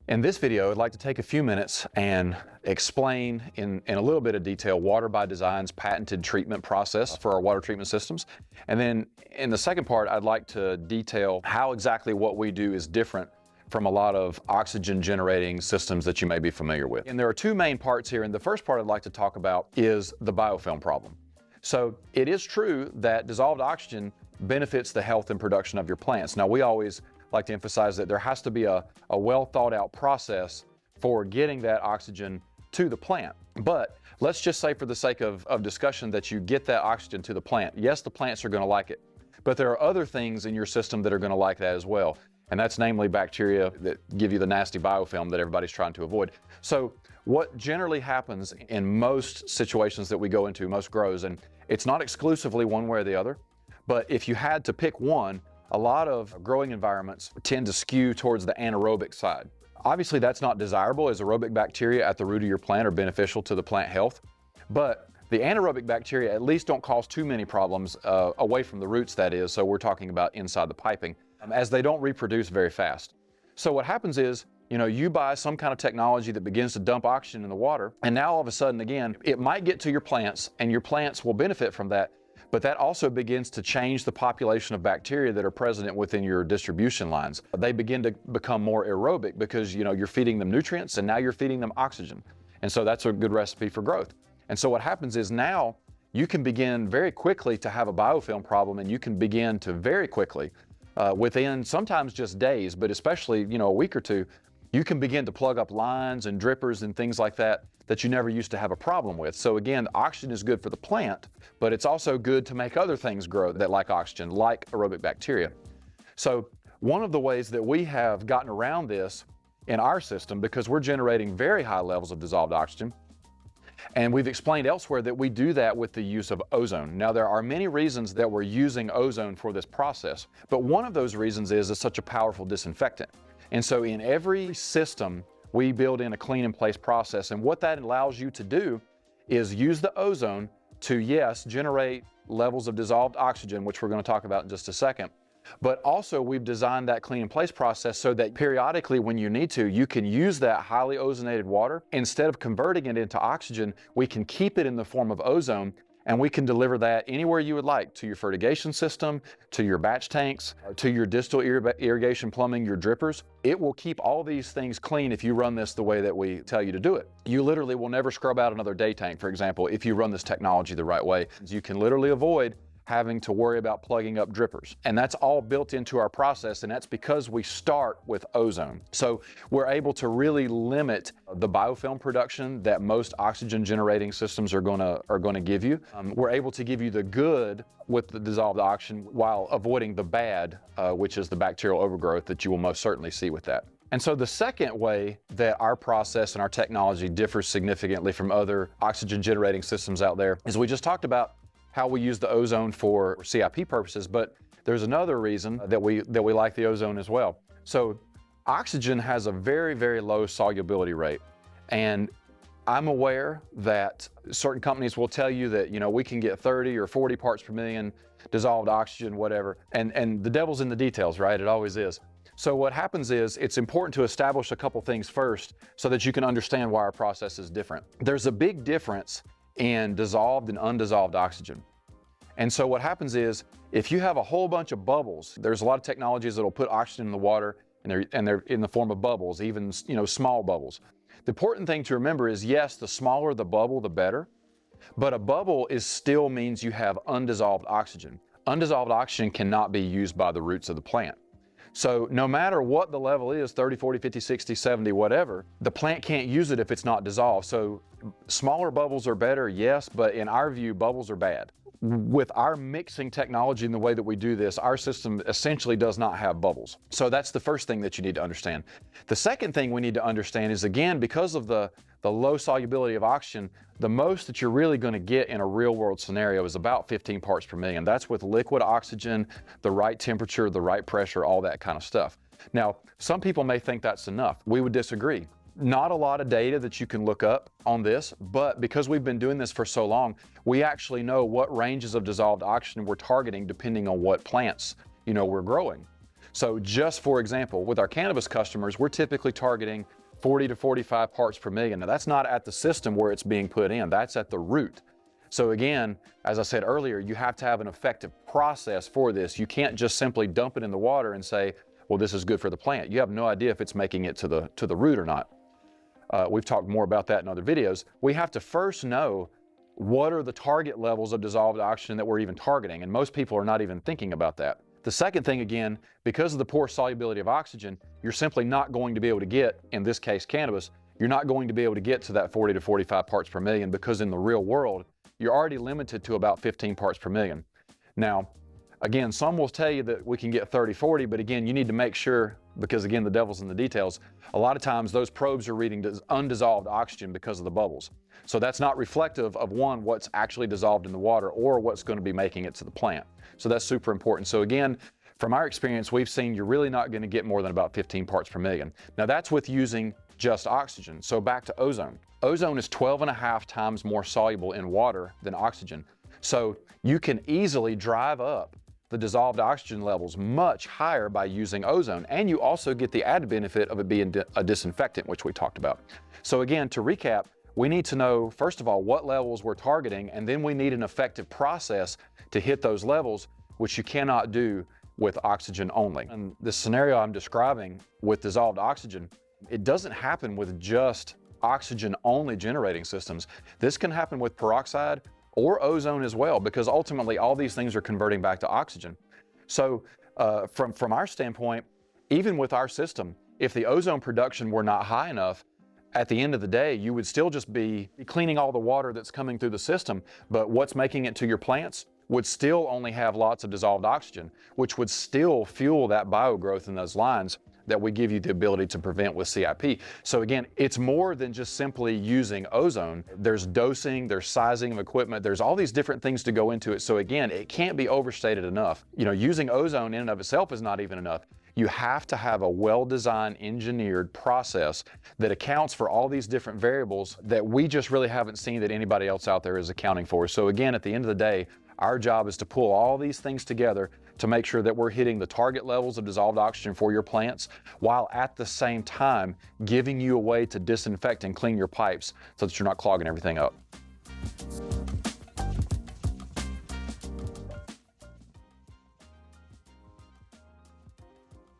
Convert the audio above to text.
In this video, I'd like to take a few minutes and explain in a little bit of detail Water by Design's patented treatment process for our water treatment systems. And then in the second part, I'd like to detail how exactly what we do is different from a lot of oxygen generating systems that you may be familiar with. And there are two main parts here, and the first part I'd like to talk about is the biofilm problem. So it is true that dissolved oxygen benefits the health and production of your plants. Now, we always like to emphasize that there has to be a well thought out process for getting that oxygen to the plant. But let's just say, for the sake of discussion, that you get that oxygen to the plant. Yes, the plants are going to like it, but there are other things in your system that are going to like that as well. And that's namely bacteria that give you the nasty biofilm that everybody's trying to avoid. So what generally happens in most situations that we go into, most grows, and it's not exclusively one way or the other, but if you had to pick one, a lot of growing environments tend to skew towards the anaerobic side. Obviously, that's not desirable, as aerobic bacteria at the root of your plant are beneficial to the plant health. But the anaerobic bacteria at least don't cause too many problems away from the roots, that is. So we're talking about inside the piping, as they don't reproduce very fast. So what happens is, you buy some kind of technology that begins to dump oxygen in the water, and now all of a sudden, again, it might get to your plants, and your plants will benefit from that. But that also begins to change the population of bacteria that are present within your distribution lines. They begin to become more aerobic because you're feeding them nutrients, and now you're feeding them oxygen. And so that's a good recipe for growth. And so what happens is now you can begin very quickly to have a biofilm problem, and you can begin to very quickly, within sometimes just days, but especially a week or two, you can begin to plug up lines and drippers and things like that you never used to have a problem with. So again, oxygen is good for the plant, but it's also good to make other things grow that like oxygen, like aerobic bacteria. So one of the ways that we have gotten around this in our system, because we're generating very high levels of dissolved oxygen, and we've explained elsewhere that we do that with the use of ozone. Now, there are many reasons that we're using ozone for this process, but one of those reasons is it's such a powerful disinfectant. And so in every system, we build in a clean in place process. And what that allows you to do is use the ozone to, yes, generate levels of dissolved oxygen, which we're going to talk about in just a second. But also, we've designed that clean in place process so that periodically, when you need to, you can use that highly ozonated water. Instead of converting it into oxygen, we can keep it in the form of ozone, and we can deliver that anywhere you would like, to your fertigation system, to your batch tanks, to your distal irrigation plumbing, your drippers. It will keep all these things clean if you run this the way that we tell you to do it. You literally will never scrub out another day tank, for example, if you run this technology the right way. You can literally avoid having to worry about plugging up drippers. And that's all built into our process, and that's because we start with ozone. So we're able to really limit the biofilm production that most oxygen generating systems are gonna give you. We're able to give you the good with the dissolved oxygen while avoiding the bad, which is the bacterial overgrowth that you will most certainly see with that. And so the second way that our process and our technology differs significantly from other oxygen generating systems out there is we just talked about how we use the ozone for CIP purposes, but there's another reason that we like the ozone as well. So oxygen has a very, very low solubility rate. And I'm aware that certain companies will tell you that, we can get 30 or 40 parts per million dissolved oxygen, whatever. And the devil's in the details, right? It always is. So what happens is it's important to establish a couple things first so that you can understand why our process is different. There's a big difference in dissolved and undissolved oxygen. And so what happens is, if you have a whole bunch of bubbles, there's a lot of technologies that'll put oxygen in the water, and they're in the form of bubbles, even small bubbles. The important thing to remember is, yes, the smaller the bubble, the better, but a bubble still means you have undissolved oxygen. Undissolved oxygen cannot be used by the roots of the plant. So no matter what the level is, 30, 40, 50, 60, 70, whatever, the plant can't use it if it's not dissolved. So smaller bubbles are better, yes, but in our view, bubbles are bad. With our mixing technology and the way that we do this, our system essentially does not have bubbles. So that's the first thing that you need to understand. The second thing we need to understand is, again, because of the low solubility of oxygen, the most that you're really going to get in a real world scenario is about 15 parts per million. That's with liquid oxygen, the right temperature, the right pressure, all that kind of stuff. Now, some people may think that's enough. We would disagree. Not a lot of data that you can look up on this, but because we've been doing this for so long, we actually know what ranges of dissolved oxygen we're targeting depending on what plants, we're growing. So just for example, with our cannabis customers, we're typically targeting 40 to 45 parts per million. Now that's not at the system where it's being put in, that's at the root. So again, as I said earlier, you have to have an effective process for this. You can't just simply dump it in the water and say, well, this is good for the plant. You have no idea if it's making it to the root or not. We've talked more about that in other videos. We have to first know what are the target levels of dissolved oxygen that we're even targeting, and most people are not even thinking about that. The second thing, again, because of the poor solubility of oxygen, you're simply not going to be able to get, in this case cannabis, you're not going to be able to get to that 40 to 45 parts per million, because in the real world, you're already limited to about 15 parts per million. Now, again, some will tell you that we can get 30, 40, but again, you need to make sure, because again, the devil's in the details. A lot of times those probes are reading undissolved oxygen because of the bubbles. So that's not reflective of, one, what's actually dissolved in the water or what's going to be making it to the plant. So that's super important. So again, from our experience, we've seen you're really not going to get more than about 15 parts per million. Now that's with using just oxygen. So back to ozone. Ozone is 12.5 times more soluble in water than oxygen. So you can easily drive up the dissolved oxygen levels much higher by using ozone, and you also get the added benefit of it being a disinfectant, which we talked about. So again, to recap, we need to know, first of all, what levels we're targeting, and then we need an effective process to hit those levels, which you cannot do with oxygen only. And the scenario I'm describing with dissolved oxygen, it doesn't happen with just oxygen only generating systems. This can happen with peroxide or ozone as well, because ultimately all these things are converting back to oxygen. So from our standpoint, even with our system, if the ozone production were not high enough, at the end of the day, you would still just be cleaning all the water that's coming through the system, but what's making it to your plants would still only have lots of dissolved oxygen, which would still fuel that biogrowth in those lines that we give you the ability to prevent with CIP. So again, it's more than just simply using ozone. There's dosing, there's sizing of equipment, there's all these different things to go into it. So again, it can't be overstated enough. You know, using ozone in and of itself is not even enough. You have to have a well-designed, engineered process that accounts for all these different variables that we just really haven't seen that anybody else out there is accounting for. So again, at the end of the day, our job is to pull all these things together to make sure that we're hitting the target levels of dissolved oxygen for your plants, while at the same time giving you a way to disinfect and clean your pipes so that you're not clogging everything up.